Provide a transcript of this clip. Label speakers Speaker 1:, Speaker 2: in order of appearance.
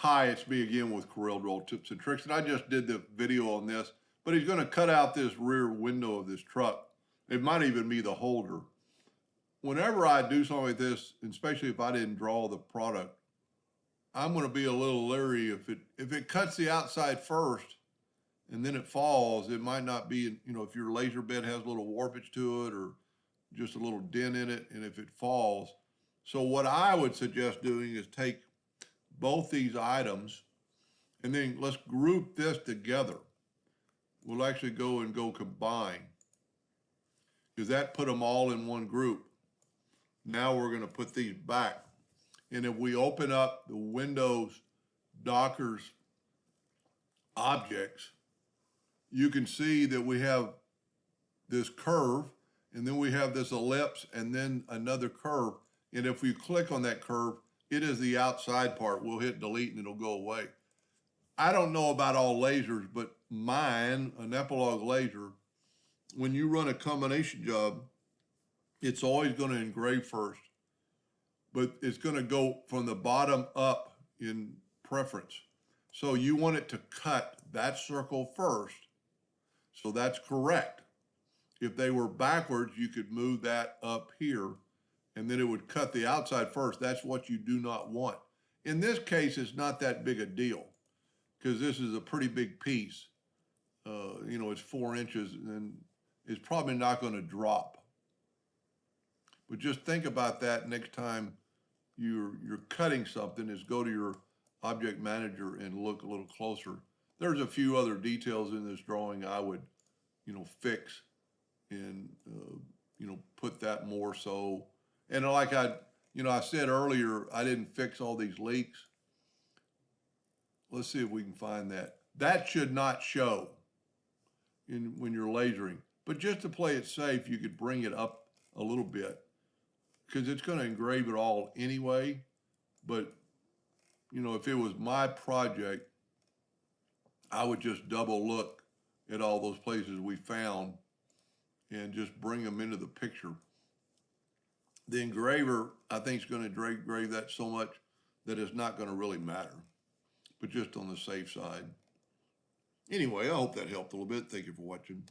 Speaker 1: Hi, it's me again with Corel Draw Tips and Tricks, and I just did the video on this, but he's going to cut out this rear window of this truck. It might even be the holder. Whenever I do something like this, especially if I didn't draw the product, I'm going to be a little leery if it cuts the outside first and then it falls. It might not be, if your laser bed has a little warpage to it or just a little dent in it, and if it falls. So what I would suggest doing is take both these items and then let's group this together. We'll actually go combine, because that put them all in one group. Now we're going to put these back. And if we open up the Windows Dockers objects, you can see that we have this curve, and then we have this ellipse, and then another curve. And if we click on that curve, it is the outside part. We'll hit delete and it'll go away. I don't know about all lasers, but mine, an epilogue laser, when you run a combination job, it's always going to engrave first, but it's going to go from the bottom up in preference. So you want it to cut that circle first. So that's correct. If they were backwards, you could move that up here and then it would cut the outside first. That's what you do not want. In this case, it's not that big a deal because this is a pretty big piece. It's 4 inches and it's probably not going to drop. But just think about that next time you're cutting something, is go to your object manager and look a little closer. There's a few other details in this drawing I would, fix and, put that more so. And like I said earlier, I didn't fix all these leaks. Let's see if we can find that. That should not show when you're lasering. But just to play it safe, you could bring it up a little bit because it's going to engrave it all anyway. But, if it was my project, I would just double look at all those places we found and just bring them into the picture. The engraver, I think, is going to engrave that so much that it's not going to really matter, but just on the safe side. Anyway, I hope that helped a little bit. Thank you for watching.